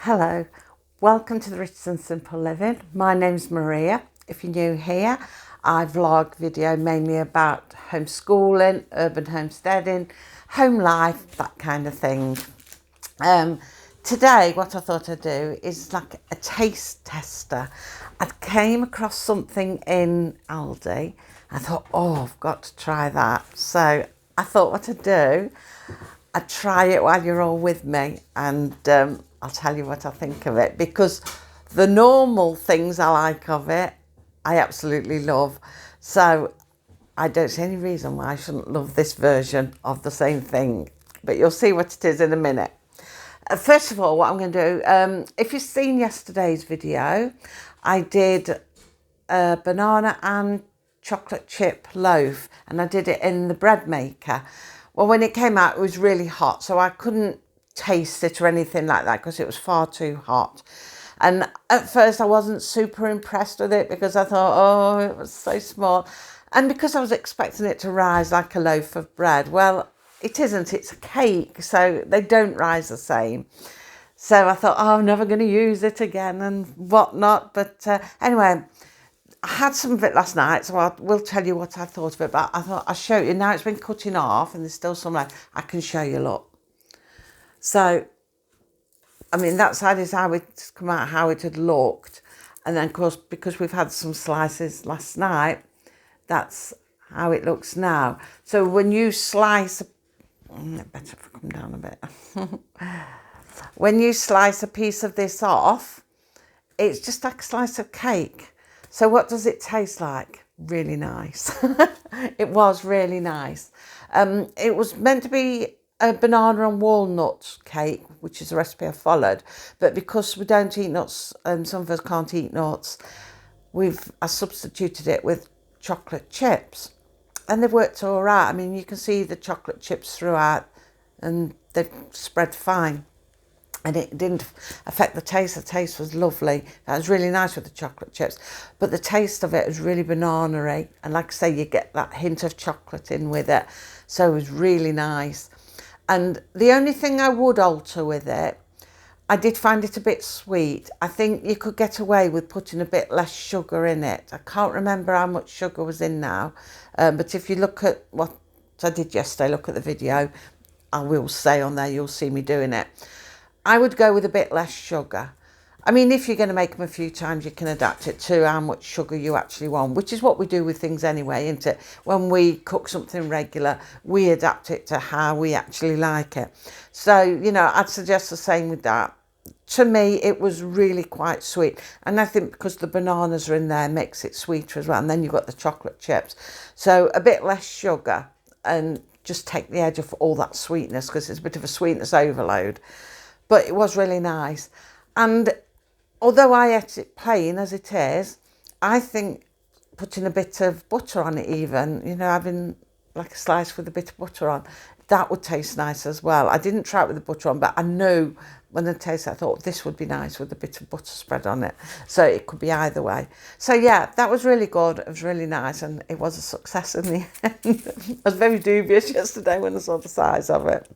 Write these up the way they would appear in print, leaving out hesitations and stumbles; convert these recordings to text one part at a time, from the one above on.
Hello, welcome to the Rich and Simple Living. My name's Maria. If you're new here, I vlog video mainly about homeschooling, urban homesteading, home life, that kind of thing. Today, what I thought I'd do is like a taste tester. I came across something in Aldi. I thought, oh, I've got to try that. So I thought what I'd do, I'd try it while you're all with me, and I'll tell you what I think of it, because the normal things I like of it, I absolutely love. So I don't see any reason why I shouldn't love this version of the same thing. But you'll see what it is in a minute. First of all, what I'm going to do, if you've seen yesterday's video, I did a banana and chocolate chip loaf, and I did it in the bread maker. Well, when it came out, it was really hot, so I couldn't taste it or anything like that because it was far too hot. And at first I wasn't super impressed with it because I thought, oh, it was so small. And because I was expecting it to rise like a loaf of bread, well, it isn't, it's a cake, so they don't rise the same. So I thought, oh, I'm never going to use it again and whatnot. But anyway, I had some of it last night, so I will tell you what I thought of it. But I thought I'll show you. Now it's been cutting off and there's still some left. I can show you, look. So, I mean, that side is how it's come out, how it had looked. And then, of course, because we've had some slices last night, that's how it looks now. So when you slice, better if I come down a bit. When you slice a piece of this off, it's just like a slice of cake. So what does it taste like? Really nice. It was really nice. It was meant to be a banana and walnut cake, which is the recipe I followed. But because we don't eat nuts, and some of us can't eat nuts, I substituted it with chocolate chips. And they've worked all right. I mean, you can see the chocolate chips throughout and they've spread fine. And it didn't affect the taste. The taste was lovely. That was really nice with the chocolate chips. But the taste of it was really banana-y. And like I say, you get that hint of chocolate in with it. So it was really nice. And the only thing I would alter with it, I did find it a bit sweet. I think you could get away with putting a bit less sugar in it. I can't remember how much sugar was in now. But if you look at what I did yesterday, look at the video, I will say on there, you'll see me doing it. I would go with a bit less sugar. I mean, if you're going to make them a few times, you can adapt it to how much sugar you actually want, which is what we do with things anyway, isn't it? When we cook something regular, we adapt it to how we actually like it. So, you know, I'd suggest the same with that. To me, it was really quite sweet. And I think because the bananas are in there, makes it sweeter as well. And then you've got the chocolate chips. So a bit less sugar and just take the edge off all that sweetness, because it's a bit of a sweetness overload. But it was really nice. And although I ate it plain as it is, I think putting a bit of butter on it even, you know, having like a slice with a bit of butter on, that would taste nice as well. I didn't try it with the butter on, but I knew when I tasted it, I thought this would be nice with a bit of butter spread on it. So it could be either way. So yeah, that was really good. It was really nice and it was a success in the end. I was very dubious yesterday when I saw the size of it.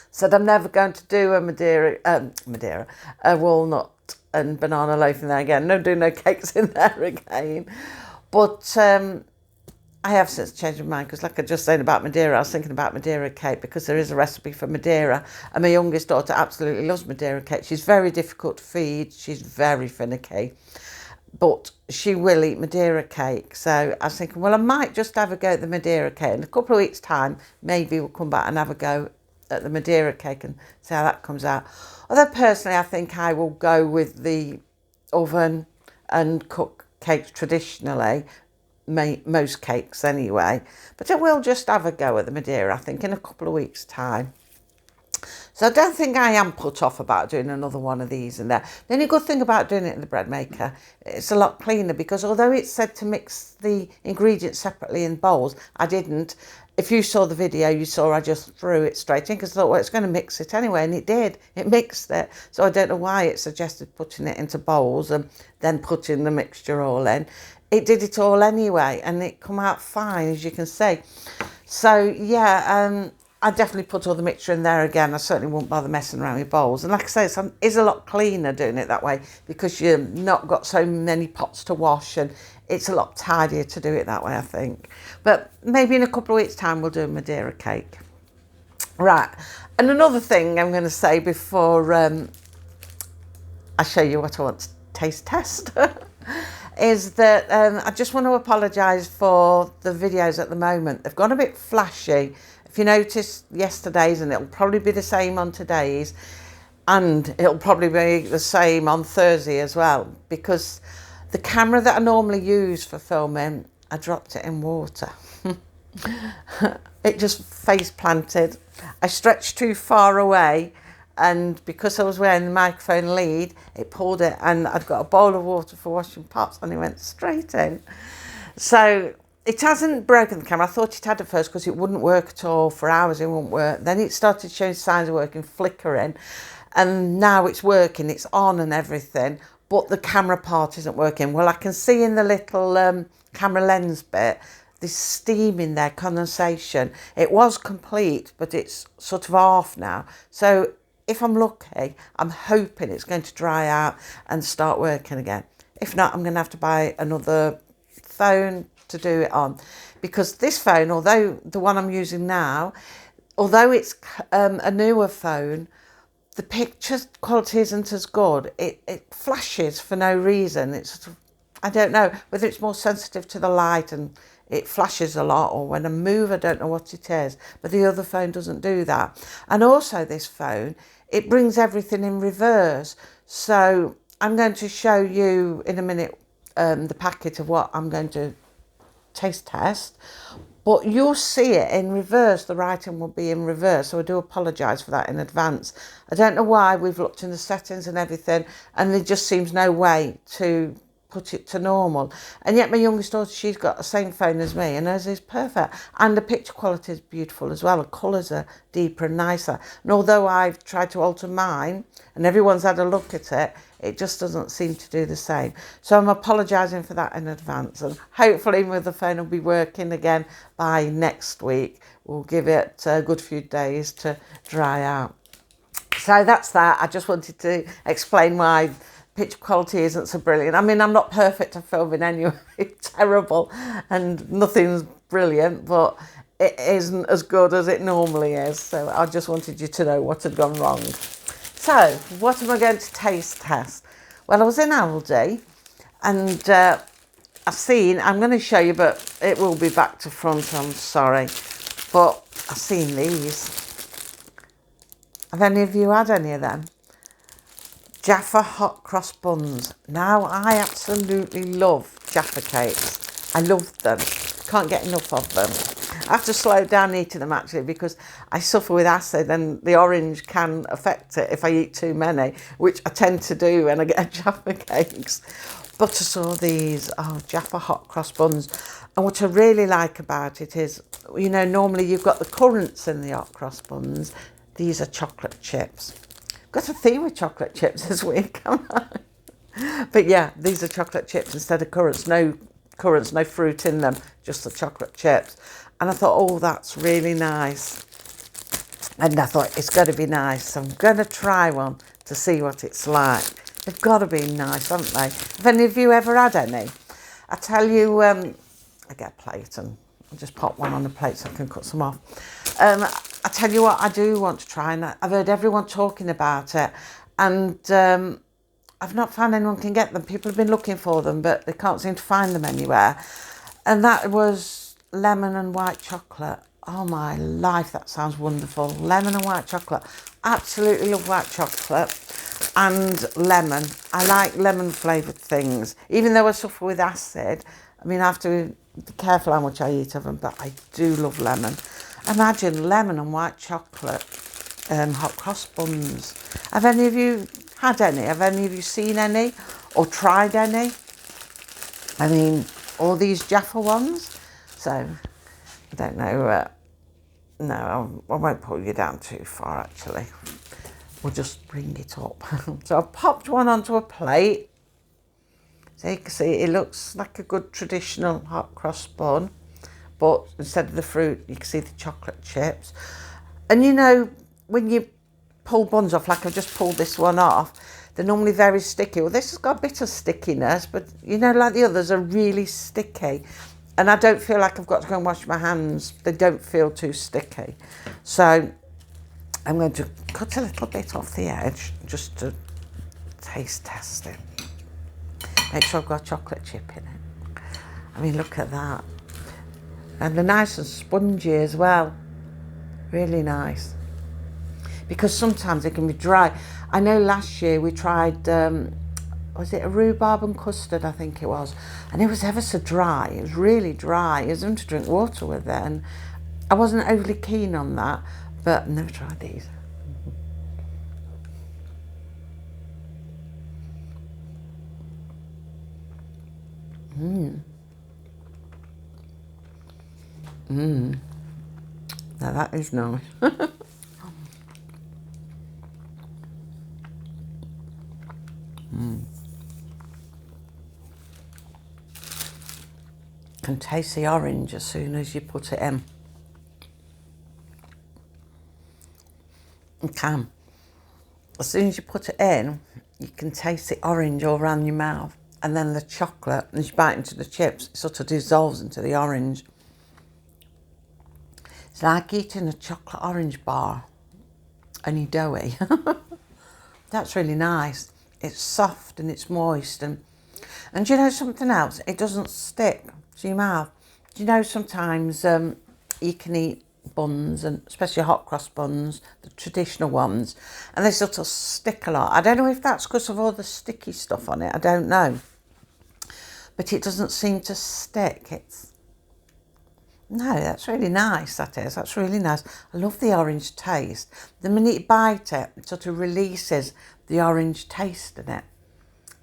Said I'm never going to do a walnut and banana loaf in there again. No, do no cakes in there again. But I have since changed my mind, because like I just said about Madeira, I was thinking about Madeira cake because there is a recipe for Madeira, and my youngest daughter absolutely loves Madeira cake. She's very difficult to feed. She's very finicky, but she will eat Madeira cake. So I was thinking, well, I might just have a go at the Madeira cake. In a couple of weeks' time, maybe we'll come back and have a go at the Madeira cake and see how that comes out. Although personally I think I will go with the oven and cook cakes traditionally, most cakes anyway, but I will just have a go at the Madeira, I think, in a couple of weeks' time. So I don't think I am put off about doing another one of these in there. The only good thing about doing it in the bread maker, it's a lot cleaner, because although it said to mix the ingredients separately in bowls, I didn't. If you saw the video, you saw I just threw it straight in because I thought, well, it's going to mix it anyway. And it did. It mixed it. So I don't know why it suggested putting it into bowls and then putting the mixture all in. It did it all anyway, and it come out fine, as you can see. So, yeah, I definitely put all the mixture in there again. I certainly won't bother messing around with bowls. And like I say, it's a lot cleaner doing it that way because you've not got so many pots to wash, and it's a lot tidier to do it that way, I think. But maybe in a couple of weeks' time we'll do a Madeira cake. Right, and another thing I'm going to say before I show you what I want to taste test is that I just want to apologise for the videos at the moment. They've gone a bit flashy. If you noticed yesterday's, and it'll probably be the same on today's, and it'll probably be the same on Thursday as well, because the camera that I normally use for filming, I dropped it in water. It just face planted. I stretched too far away, and because I was wearing the microphone lead, it pulled it, and I'd got a bowl of water for washing pots, and it went straight in. So it hasn't broken the camera. I thought it had at first because it wouldn't work at all. For hours it wouldn't work. Then it started showing signs of working, flickering, and now it's working. It's on and everything, but the camera part isn't working. Well, I can see in the little camera lens bit, there's steam in there, condensation. It was complete, but it's sort of off now. So if I'm lucky, I'm hoping it's going to dry out and start working again. If not, I'm going to have to buy another phone to do it on, because this phone, although the one I'm using now, although it's a newer phone, the picture quality isn't as good. It flashes for no reason. It's sort of, I don't know whether it's more sensitive to the light and it flashes a lot, or when I move, I don't know what it is. But the other phone doesn't do that. And also this phone, it brings everything in reverse. So I'm going to show you in a minute the packet of what I'm going to taste test. But you'll see it in reverse. The writing will be in reverse. So I do apologise for that in advance. I don't know why. We've looked in the settings and everything, and there just seems no way to put it to normal. And yet my youngest daughter, she's got the same phone as me, and hers is perfect. And the picture quality is beautiful as well. The colours are deeper and nicer. And although I've tried to alter mine, and everyone's had a look at it, it just doesn't seem to do the same. So I'm apologising for that in advance. And hopefully the phone will be working again by next week. We'll give it a good few days to dry out. So that's that. I just wanted to explain why picture quality isn't so brilliant. I mean, I'm not perfect at filming anyway. It's terrible and nothing's brilliant, but it isn't as good as it normally is. So I just wanted you to know what had gone wrong. So what am I going to taste test? Well, I was in Aldi, and I'm going to show you, but it will be back to front, I'm sorry. But I've seen these. Have any of you had any of them? Jaffa hot cross buns. Now, I absolutely love Jaffa cakes. I love them. Can't get enough of them. I have to slow down eating them actually, because I suffer with acid, and the orange can affect it if I eat too many, which I tend to do when I get Jaffa cakes. But I saw these, Jaffa hot cross buns. And what I really like about it is, you know, normally you've got the currants in the hot cross buns. These are chocolate chips. Got a theme with chocolate chips this week, haven't I? But yeah, these are chocolate chips instead of currants. No currants, no fruit in them, just the chocolate chips. And I thought, oh, that's really nice. And I thought, it's got to be nice. So I'm going to try one to see what it's like. They've got to be nice, haven't they? Have any of you ever had any? I tell you, I get a plate and I'll just pop one on the plate so I can cut some off. I tell you what, I do want to try, and I've heard everyone talking about it, and I've not found anyone can get them. People have been looking for them, but they can't seem to find them anywhere. And that was lemon and white chocolate. Oh my life, that sounds wonderful. Lemon and white chocolate. Absolutely love white chocolate and lemon. I like lemon flavoured things. Even though I suffer with acid, I mean, I have to be careful how much I eat of them, but I do love lemon. Imagine lemon and white chocolate hot cross buns. Have any of you had any? Have any of you seen any or tried any? I mean, all these Jaffa ones. So, I don't know. No, I won't pull you down too far, actually. We'll just bring it up. So I've popped one onto a plate. So you can see it looks like a good traditional hot cross bun. But instead of the fruit, you can see the chocolate chips. And you know, when you pull buns off, like I've just pulled this one off, they're normally very sticky. Well, this has got a bit of stickiness, but you know, like the others are really sticky. And I don't feel like I've got to go and wash my hands. They don't feel too sticky. So I'm going to cut a little bit off the edge just to taste test it. Make sure I've got chocolate chip in it. I mean, look at that. And they're nice and spongy as well. Really nice. Because sometimes they can be dry. I know last year we tried, was it a rhubarb and custard, I think it was. And it was ever so dry. It was really dry. I was having to drink water with it. And I wasn't overly keen on that. But I've never tried these. Now that is nice. Can taste the orange as soon as you put it in. You can. As soon as you put it in, you can taste the orange all around your mouth. And then the chocolate, as you bite into the chips, it sort of dissolves into the orange. It's like eating a chocolate orange bar, only doughy. That's really nice. It's soft and it's moist. And you know something else? It doesn't stick to your mouth. Do you know sometimes you can eat buns, and especially hot cross buns, the traditional ones, and they sort of stick a lot. I don't know if that's because of all the sticky stuff on it. I don't know. But it doesn't seem to stick. No, that's really nice, that is. That's really nice. I love the orange taste. The minute you bite it, it sort of releases the orange taste in it.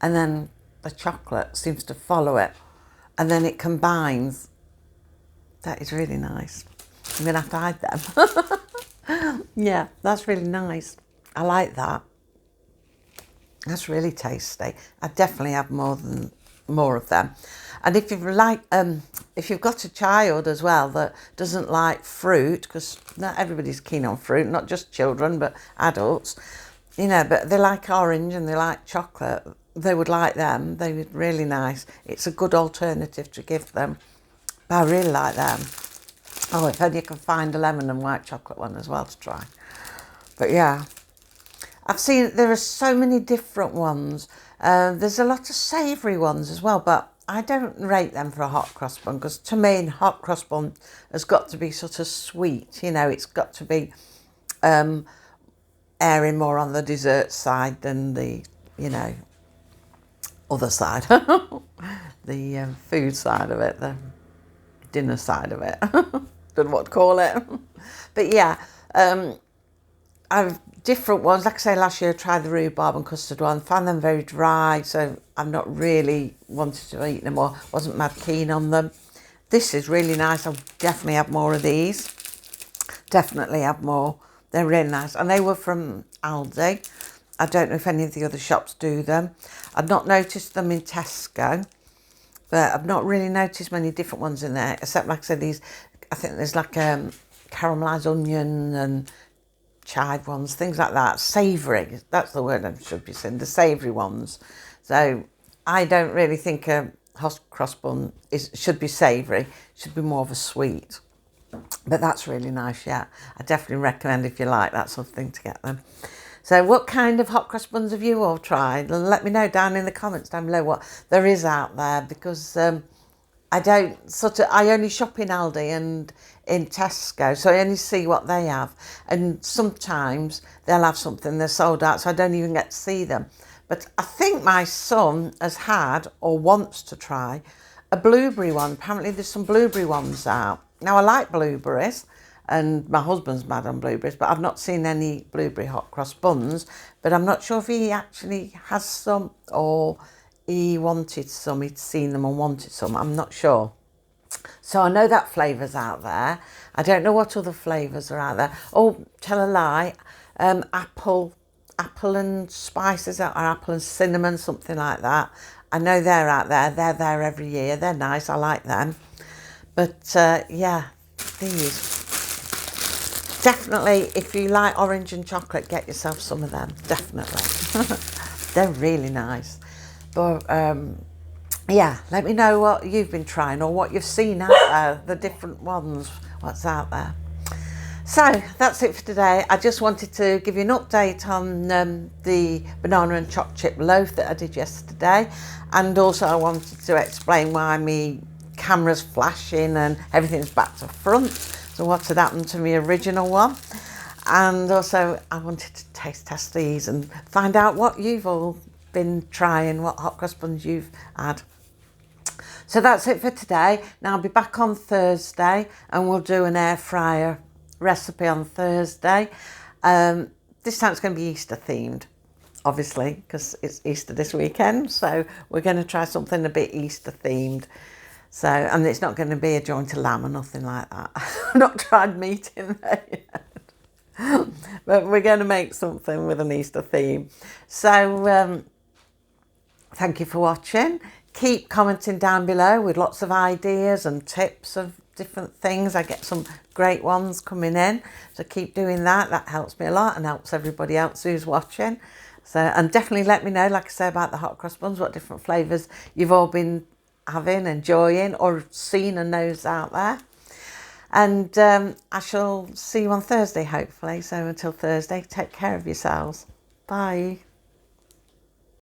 And then the chocolate seems to follow it. And then it combines. That is really nice. I'm going to have to hide them. Yeah, that's really nice. I like that. That's really tasty. I definitely have more of them. And if you've got a child as well that doesn't like fruit, because not everybody's keen on fruit, not just children, but adults, you know, but they like orange and they like chocolate, they would like them. They're really nice. It's a good alternative to give them. But I really like them. Oh, if only you can find a lemon and white chocolate one as well to try. But yeah, I've seen there are so many different ones. There's a lot of savoury ones as well, but I don't rate them for a hot cross bun, because to me, a hot cross bun has got to be sort of sweet. You know, it's got to be airing more on the dessert side than the, you know, other side, the food side of it, the dinner side of it. Don't know what to call it. But yeah, I've different ones. Like I say, last year I tried the rhubarb and custard one, found them very dry, so I'm not really wanted to eat them or wasn't mad keen on them. This is really nice. I'll definitely have more of these. Definitely have more. They're really nice. And they were from Aldi. I don't know if any of the other shops do them. I've not noticed them in Tesco, but I've not really noticed many different ones in there, except, like I said, these, I think there's like caramelised onion and chive ones, things like that. Savoury, that's the word I should be saying, the savoury ones. So I don't really think a hot cross bun should be savoury, should be more of a sweet. But that's really nice, yeah. I definitely recommend, if you like that sort of thing, to get them. So what kind of hot cross buns have you all tried? And let me know down in the comments down below what there is out there, because I only shop in Aldi and in Tesco, so I only see what they have. And sometimes they'll have something they're sold out, so I don't even get to see them. But I think my son has had, or wants to try, a blueberry one. Apparently there's some blueberry ones out. Now, I like blueberries, and my husband's mad on blueberries, but I've not seen any blueberry hot cross buns. But I'm not sure if he actually has some, or he wanted some, he'd seen them and wanted some. I'm not sure. So I know that flavour's out there. I don't know what other flavours are out there. Oh, tell a lie. Apple and spices, or apple and cinnamon, something like that. I know they're out there. They're there every year. They're nice. I like them. But yeah, these definitely, if you like orange and chocolate, get yourself some of them, definitely. They're really nice. But yeah, let me know what you've been trying or what you've seen out there, the different ones, what's out there. So that's it for today. I just wanted to give you an update on the banana and chocolate chip loaf that I did yesterday, and also I wanted to explain why my camera's flashing and everything's back to front. So what had happened to my original one, and also I wanted to taste test these and find out what you've all been trying, what hot cross buns you've had. So that's it for today. Now I'll be back on Thursday and we'll do an air fryer recipe on Thursday. This time it's going to be Easter themed, obviously, because it's Easter this weekend. So we're going to try something a bit Easter themed. So, and it's not going to be a joint of lamb or nothing like that. I've not tried meat in there yet. But we're going to make something with an Easter theme. So thank you for watching. Keep commenting down below with lots of ideas and tips of different things. I get some great ones coming in, so keep doing that. That helps me a lot and helps everybody else who's watching. So, and definitely let me know, like I say, about the hot cross buns, what different flavours you've all been having, enjoying, or seen and knows out there. And I shall see you on Thursday, hopefully. So until Thursday, take care of yourselves. Bye.